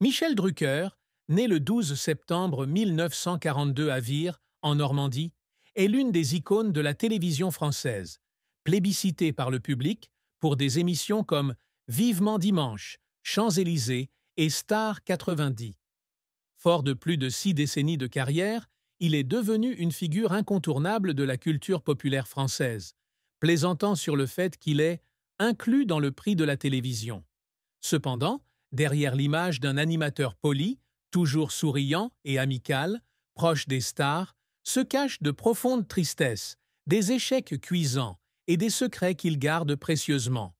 Michel Drucker, né le 12 septembre 1942 à Vire, en Normandie, est l'une des icônes de la télévision française, plébiscitée par le public pour des émissions comme Vivement dimanche, Champs-Élysées et Star 90. Fort de plus de 6 décennies de carrière, il est devenu une figure incontournable de la culture populaire française, plaisantant sur le fait qu'il est inclus dans le prix de la télévision. Cependant, derrière l'image d'un animateur poli, toujours souriant et amical, proche des stars, se cachent de profondes tristesses, des échecs cuisants et des secrets qu'il garde précieusement.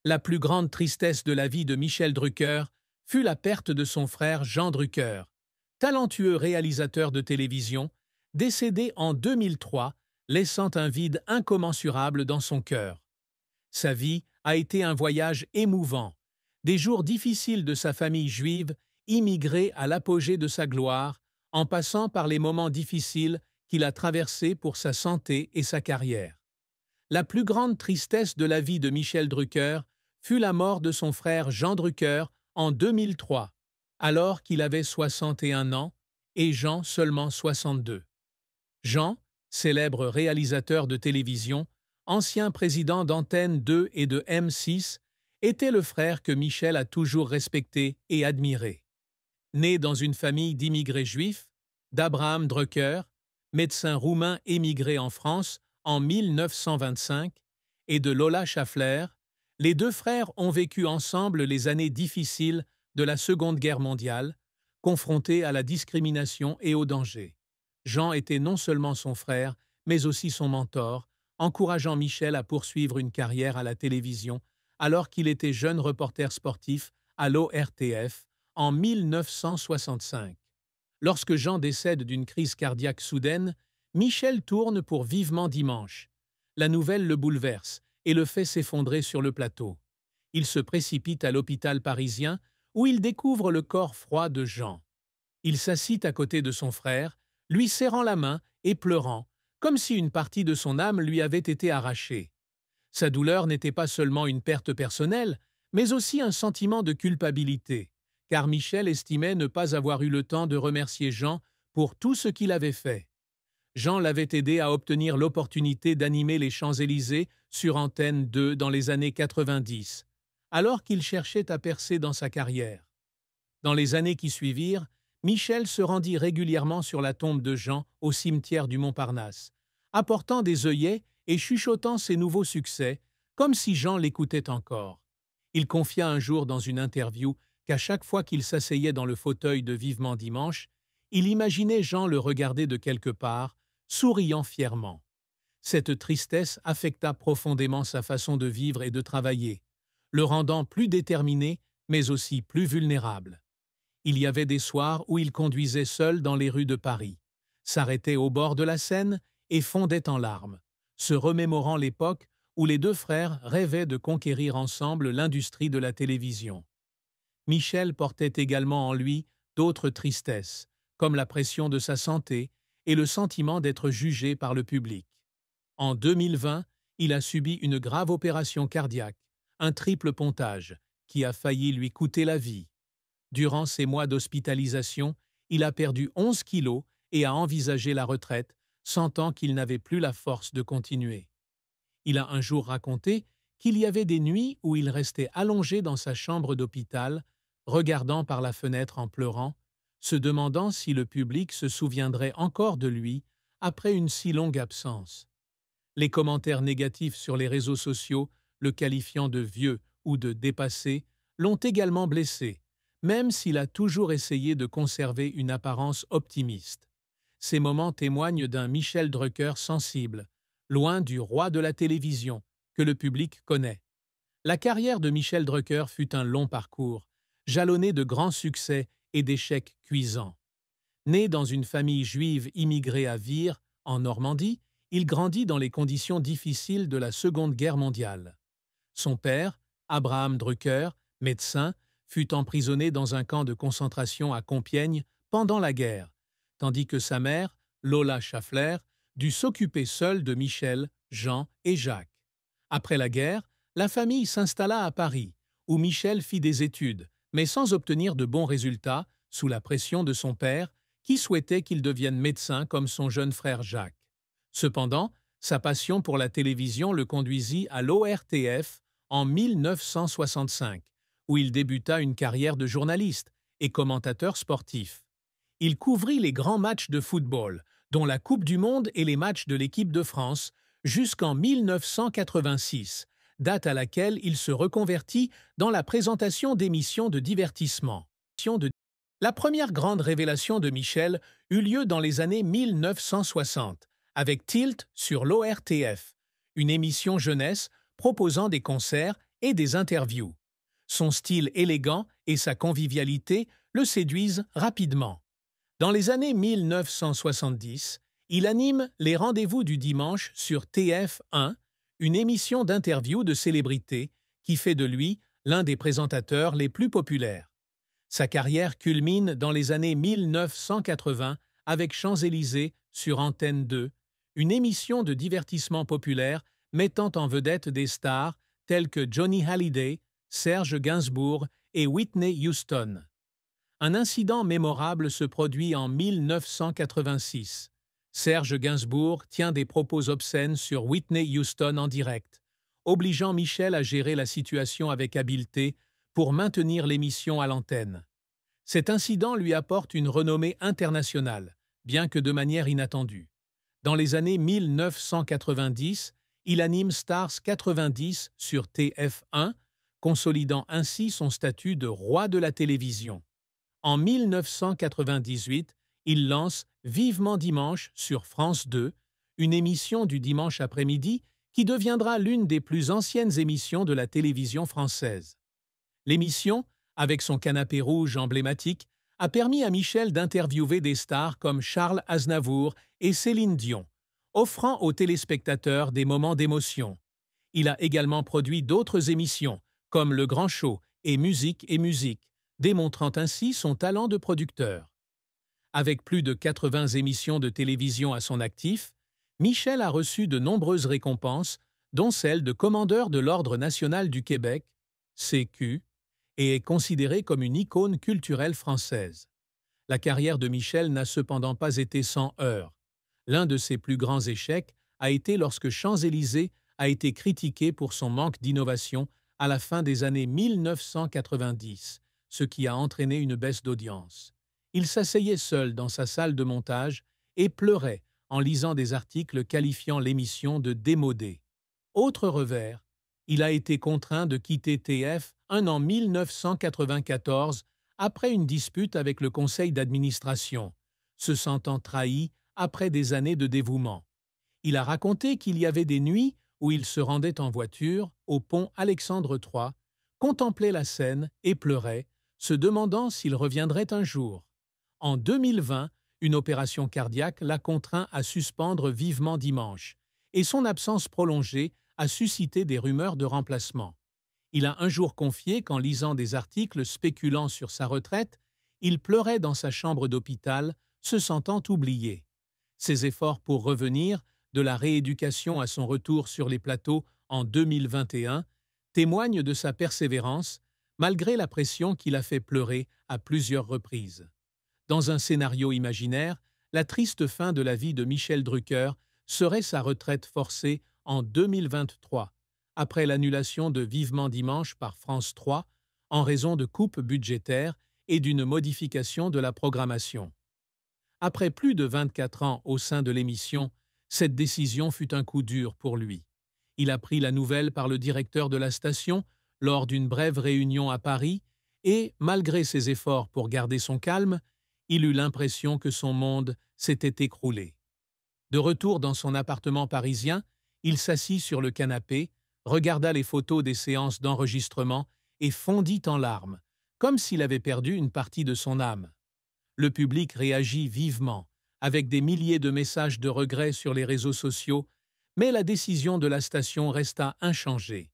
La plus grande tristesse de la vie de Michel Drucker fut la perte de son frère Jean Drucker, talentueux réalisateur de télévision, décédé en 2003, laissant un vide incommensurable dans son cœur. Sa vie a été un voyage émouvant, des jours difficiles de sa famille juive, immigrée à l'apogée de sa gloire, en passant par les moments difficiles qu'il a traversés pour sa santé et sa carrière. La plus grande tristesse de la vie de Michel Drucker fut la mort de son frère Jean Drucker en 2003, alors qu'il avait 61 ans et Jean seulement 62. Jean, célèbre réalisateur de télévision, ancien président d'Antenne 2 et de M6, était le frère que Michel a toujours respecté et admiré. Né dans une famille d'immigrés juifs, d'Abraham Drucker, médecin roumain émigré en France en 1925, et de Lola Schaffler, les deux frères ont vécu ensemble les années difficiles de la Seconde Guerre mondiale, confrontés à la discrimination et au danger. Jean était non seulement son frère, mais aussi son mentor, encourageant Michel à poursuivre une carrière à la télévision alors qu'il était jeune reporter sportif à l'ORTF en 1965. Lorsque Jean décède d'une crise cardiaque soudaine, Michel tourne pour Vivement dimanche. La nouvelle le bouleverse et le fait s'effondrer sur le plateau. Il se précipite à l'hôpital parisien où il découvre le corps froid de Jean. Il s'assit à côté de son frère, lui serrant la main et pleurant, comme si une partie de son âme lui avait été arrachée. Sa douleur n'était pas seulement une perte personnelle, mais aussi un sentiment de culpabilité, car Michel estimait ne pas avoir eu le temps de remercier Jean pour tout ce qu'il avait fait. Jean l'avait aidé à obtenir l'opportunité d'animer les Champs-Élysées sur Antenne 2 dans les années 90, alors qu'il cherchait à percer dans sa carrière. Dans les années qui suivirent, Michel se rendit régulièrement sur la tombe de Jean au cimetière du Montparnasse, apportant des œillets et chuchotant ses nouveaux succès, comme si Jean l'écoutait encore. Il confia un jour dans une interview qu'à chaque fois qu'il s'asseyait dans le fauteuil de Vivement dimanche, il imaginait Jean le regarder de quelque part, souriant fièrement. Cette tristesse affecta profondément sa façon de vivre et de travailler, le rendant plus déterminé, mais aussi plus vulnérable. Il y avait des soirs où il conduisait seul dans les rues de Paris, s'arrêtait au bord de la Seine et fondait en larmes, se remémorant l'époque où les deux frères rêvaient de conquérir ensemble l'industrie de la télévision. Michel portait également en lui d'autres tristesses, comme la pression de sa santé et le sentiment d'être jugé par le public. En 2020, il a subi une grave opération cardiaque, un triple pontage, qui a failli lui coûter la vie. Durant ces mois d'hospitalisation, il a perdu 11 kilos et a envisagé la retraite, sentant qu'il n'avait plus la force de continuer. Il a un jour raconté qu'il y avait des nuits où il restait allongé dans sa chambre d'hôpital, regardant par la fenêtre en pleurant, se demandant si le public se souviendrait encore de lui après une si longue absence. Les commentaires négatifs sur les réseaux sociaux, le qualifiant de vieux ou de dépassé, l'ont également blessé, même s'il a toujours essayé de conserver une apparence optimiste. Ces moments témoignent d'un Michel Drucker sensible, loin du roi de la télévision, que le public connaît. La carrière de Michel Drucker fut un long parcours, jalonné de grands succès et d'échecs cuisants. Né dans une famille juive immigrée à Vire, en Normandie, il grandit dans les conditions difficiles de la Seconde Guerre mondiale. Son père, Abraham Drucker, médecin, fut emprisonné dans un camp de concentration à Compiègne pendant la guerre, tandis que sa mère, Lola Schaffler, dut s'occuper seule de Michel, Jean et Jacques. Après la guerre, la famille s'installa à Paris, où Michel fit des études, mais sans obtenir de bons résultats, sous la pression de son père, qui souhaitait qu'il devienne médecin comme son jeune frère Jacques. Cependant, sa passion pour la télévision le conduisit à l'ORTF en 1965, où il débuta une carrière de journaliste et commentateur sportif. Il couvrit les grands matchs de football, dont la Coupe du Monde et les matchs de l'équipe de France, jusqu'en 1986, date à laquelle il se reconvertit dans la présentation d'émissions de divertissement. La première grande révélation de Michel eut lieu dans les années 1960, avec Tilt sur l'ORTF, une émission jeunesse proposant des concerts et des interviews. Son style élégant et sa convivialité le séduisent rapidement. Dans les années 1970, il anime les rendez-vous du dimanche sur TF1, une émission d'interview de célébrités qui fait de lui l'un des présentateurs les plus populaires. Sa carrière culmine dans les années 1980 avec Champs-Élysées sur Antenne 2, une émission de divertissement populaire mettant en vedette des stars telles que Johnny Hallyday, Serge Gainsbourg et Whitney Houston. Un incident mémorable se produit en 1986. Serge Gainsbourg tient des propos obscènes sur Whitney Houston en direct, obligeant Michel à gérer la situation avec habileté pour maintenir l'émission à l'antenne. Cet incident lui apporte une renommée internationale, bien que de manière inattendue. Dans les années 1990, il anime Stars 90 sur TF1, consolidant ainsi son statut de roi de la télévision. En 1998, il lance Vivement dimanche sur France 2, une émission du dimanche après-midi qui deviendra l'une des plus anciennes émissions de la télévision française. L'émission, avec son canapé rouge emblématique, a permis à Michel d'interviewer des stars comme Charles Aznavour et Céline Dion, offrant aux téléspectateurs des moments d'émotion. Il a également produit d'autres émissions, comme Le Grand Show et Musique, démontrant ainsi son talent de producteur. Avec plus de 80 émissions de télévision à son actif, Michel a reçu de nombreuses récompenses, dont celle de Commandeur de l'Ordre national du Québec, CQ, et est considéré comme une icône culturelle française. La carrière de Michel n'a cependant pas été sans heurts. L'un de ses plus grands échecs a été lorsque Champs-Élysées a été critiqué pour son manque d'innovation à la fin des années 1990, ce qui a entraîné une baisse d'audience. Il s'asseyait seul dans sa salle de montage et pleurait en lisant des articles qualifiant l'émission de démodée. Autre revers, il a été contraint de quitter TF1 en 1994 après une dispute avec le conseil d'administration, se sentant trahi après des années de dévouement. Il a raconté qu'il y avait des nuits où il se rendait en voiture au pont Alexandre III, contemplait la scène et pleurait, se demandant s'il reviendrait un jour. En 2020, une opération cardiaque l'a contraint à suspendre Vivement dimanche, et son absence prolongée a suscité des rumeurs de remplacement. Il a un jour confié qu'en lisant des articles spéculant sur sa retraite, il pleurait dans sa chambre d'hôpital, se sentant oublié. Ses efforts pour revenir, de la rééducation à son retour sur les plateaux en 2021, témoignent de sa persévérance, malgré la pression qui l'a fait pleurer à plusieurs reprises. Dans un scénario imaginaire, la triste fin de la vie de Michel Drucker serait sa retraite forcée en 2023, après l'annulation de Vivement dimanche par France 3 en raison de coupes budgétaires et d'une modification de la programmation. Après plus de 24 ans au sein de l'émission, cette décision fut un coup dur pour lui. Il apprit la nouvelle par le directeur de la station lors d'une brève réunion à Paris et, malgré ses efforts pour garder son calme, il eut l'impression que son monde s'était écroulé. De retour dans son appartement parisien, il s'assit sur le canapé, regarda les photos des séances d'enregistrement et fondit en larmes, comme s'il avait perdu une partie de son âme. Le public réagit vivement, avec des milliers de messages de regret sur les réseaux sociaux, mais la décision de la station resta inchangée.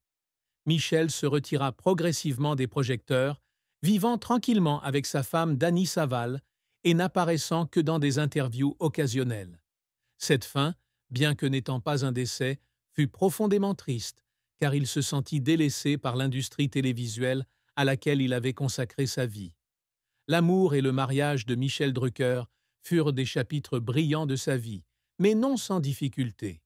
Michel se retira progressivement des projecteurs, vivant tranquillement avec sa femme Dany Saval et n'apparaissant que dans des interviews occasionnelles. Cette fin, bien que n'étant pas un décès, fut profondément triste, car il se sentit délaissé par l'industrie télévisuelle à laquelle il avait consacré sa vie. L'amour et le mariage de Michel Drucker furent des chapitres brillants de sa vie, mais non sans difficulté.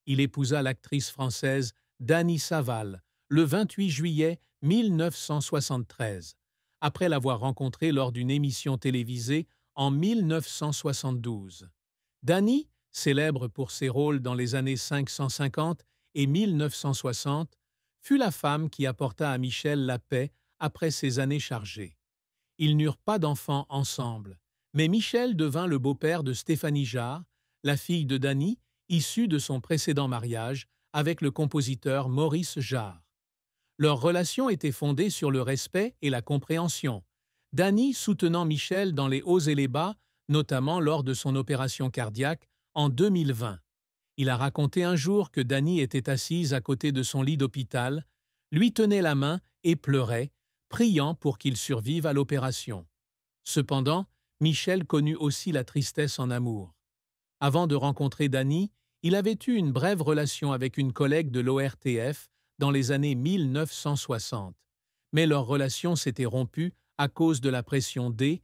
Il épousa l'actrice française Dany Saval le 28 juillet 1973, après l'avoir rencontrée lors d'une émission télévisée en 1972. Dany, célèbre pour ses rôles dans les années 550 et 1960, fut la femme qui apporta à Michel la paix après ces années chargées. Ils n'eurent pas d'enfants ensemble, mais Michel devint le beau-père de Stéphanie Jarre, la fille de Dany, issue de son précédent mariage avec le compositeur Maurice Jarre. Leur relation était fondée sur le respect et la compréhension, Dany soutenant Michel dans les hauts et les bas, notamment lors de son opération cardiaque en 2020. Il a raconté un jour que Dany était assise à côté de son lit d'hôpital, lui tenait la main et pleurait, priant pour qu'il survive à l'opération. Cependant, Michel connut aussi la tristesse en amour. Avant de rencontrer Dany, il avait eu une brève relation avec une collègue de l'ORTF dans les années 1960. Mais leur relation s'était rompue à cause de la pression D,